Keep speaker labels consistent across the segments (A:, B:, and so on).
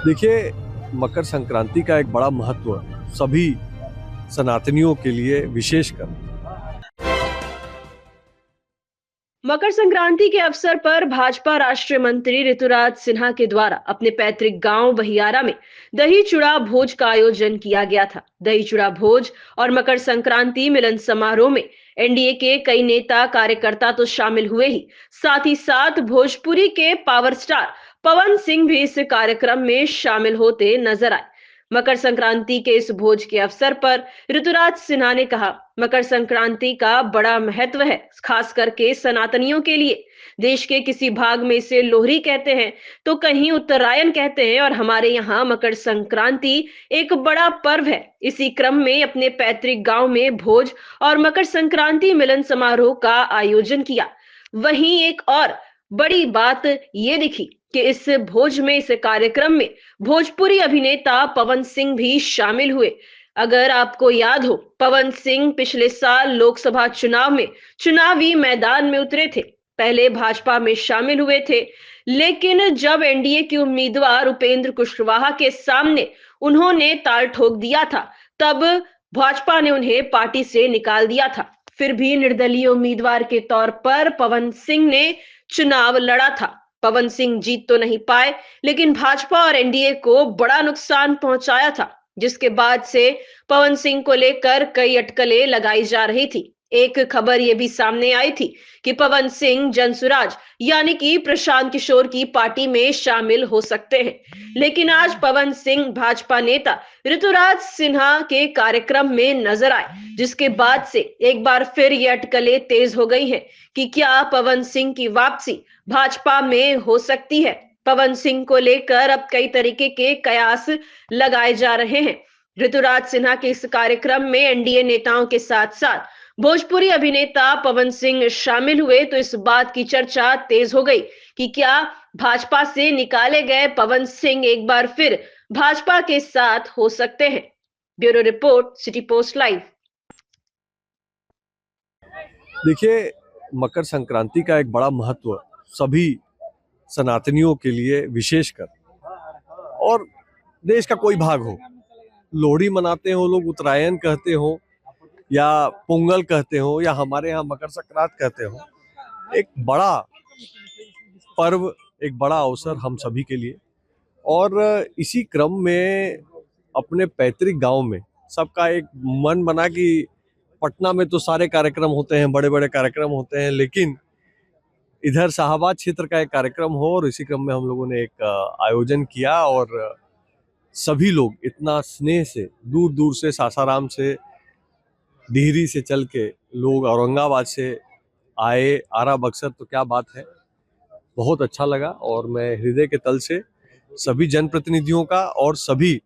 A: देखिए, मकर संक्रांति का एक बड़ा महत्व सभी सनातनियों के लिए विशेषकर।
B: मकर संक्रांति के अवसर पर भाजपा राष्ट्रीय मंत्री ऋतुराज सिन्हा के द्वारा अपने पैतृक गांव बहियारा में दही चूड़ा भोज का आयोजन किया गया था। दही चूड़ा भोज और मकर संक्रांति मिलन समारोह में एनडीए के कई नेता कार्यकर्ता तो शामिल हुए ही साथ भोजपुरी के पावर स्टार पवन सिंह भी इस कार्यक्रम में शामिल होते नजर आए। मकर संक्रांति के इस भोज के अवसर पर ऋतुराज सिन्हा ने कहा, मकर संक्रांति का बड़ा महत्व है, खास करके सनातनियों के लिए। देश के किसी भाग में इसे लोहरी कहते हैं तो कहीं उत्तरायण कहते हैं और हमारे यहाँ मकर संक्रांति एक बड़ा पर्व है। इसी क्रम में अपने पैतृक गांव में भोज और मकर संक्रांति मिलन समारोह का आयोजन किया। वहीं एक और बड़ी बात ये दिखी कि इस भोज में, इस कार्यक्रम में भोजपुरी अभिनेता पवन सिंह भी शामिल हुए। अगर आपको याद हो, पवन सिंह पिछले साल लोकसभा चुनाव में चुनावी मैदान में उतरे थे। पहले भाजपा में शामिल हुए थे, लेकिन जब एनडीए के उम्मीदवार उपेंद्र कुशवाहा के सामने उन्होंने ताल ठोक दिया था, तब भाजपा ने उन्हें पार्टी से निकाल दिया था। फिर भी निर्दलीय उम्मीदवार के तौर पर पवन सिंह ने चुनाव लड़ा था। पवन सिंह जीत तो नहीं पाए, लेकिन भाजपा और एनडीए को बड़ा नुकसान पहुंचाया था, जिसके बाद से पवन सिंह को लेकर कई अटकलें लगाई जा रही थी। एक खबर यह भी सामने आई थी कि पवन सिंह जनसुराज यानी कि प्रशांत किशोर की पार्टी में शामिल हो सकते हैं। लेकिन आज पवन सिंह भाजपा नेता ऋतुराज सिन्हा के कार्यक्रम में नजर आए, जिसके बाद से एक बार फिर ये अटकलें तेज हो गई हैं कि क्या पवन सिंह की वापसी भाजपा में हो सकती है। पवन सिंह को लेकर अब कई तरीके के कयास लगाए जा रहे हैं। ऋतुराज सिन्हा के इस कार्यक्रम में एनडीए नेताओं के साथ साथ भोजपुरी अभिनेता पवन सिंह शामिल हुए, तो इस बात की चर्चा तेज हो गई कि क्या भाजपा से निकाले गए पवन सिंह एक बार फिर भाजपा के साथ हो सकते हैं। Bureau report, city post live.
A: देखिए, मकर संक्रांति का एक बड़ा महत्व सभी सनातनियों के लिए विशेषकर, और देश का कोई भाग हो, लोहड़ी मनाते हो लोग, उत्तरायण कहते हो या पोंगल कहते हो या हमारे यहाँ मकर संक्रांति कहते हो, एक बड़ा पर्व, एक बड़ा अवसर हम सभी के लिए। और इसी क्रम में अपने पैतृक गांव में सबका एक मन बना कि पटना में तो सारे कार्यक्रम होते हैं, बड़े बड़े कार्यक्रम होते हैं, लेकिन इधर शाहबाद क्षेत्र का एक कार्यक्रम हो, और इसी क्रम में हम लोगों ने एक आयोजन किया। और सभी लोग इतना स्नेह से, दूर दूर से, सासाराम से, डिहरी से चल के लोग, औरंगाबाद से आए, आरा बक्सर, तो क्या बात है, बहुत अच्छा लगा। और मैं हृदय के तल से सभी जनप्रतिनिधियों का और सभी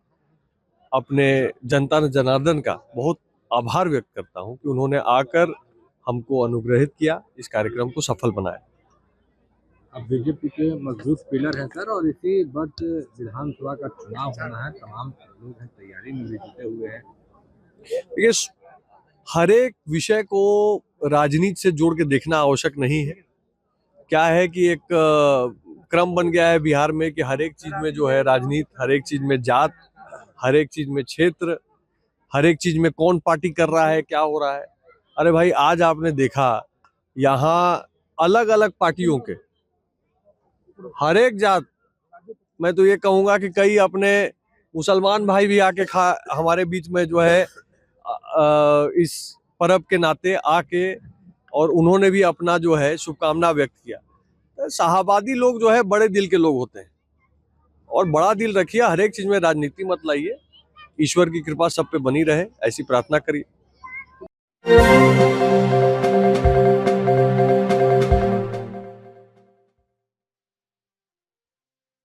A: अपने जनता जनार्दन का बहुत आभार व्यक्त करता हूं कि उन्होंने आकर हमको अनुग्रहित किया, इस कार्यक्रम को सफल बनाया।
C: अब बीजेपी के मजबूत पिलर है सर, और इसी वक्त विधानसभा का चुनाव होना है, तमाम लोग हैं तैयारी में भी जुटे हुए हैं।
A: देखिए, हर एक विषय को राजनीति से जोड़ के देखना आवश्यक नहीं है। क्या है कि एक क्रम बन गया है बिहार में कि हर एक चीज में जो है राजनीति, हर एक चीज में जात, हर एक चीज में क्षेत्र, हर एक चीज में कौन पार्टी कर रहा है, क्या हो रहा है। अरे भाई, आज आपने देखा यहाँ अलग अलग पार्टियों के हर एक जात, मैं तो ये कहूंगा कि कई अपने मुसलमान भाई भी आके हमारे बीच में जो है इस पर्व के नाते आके, और उन्होंने भी अपना जो है शुभकामना व्यक्त किया। शाहबादी लोग जो है बड़े दिल के लोग होते हैं, और बड़ा दिल रखिए, हर एक चीज में राजनीति मत लाइए। ईश्वर की कृपा सब पे बनी रहे, ऐसी प्रार्थना करिए।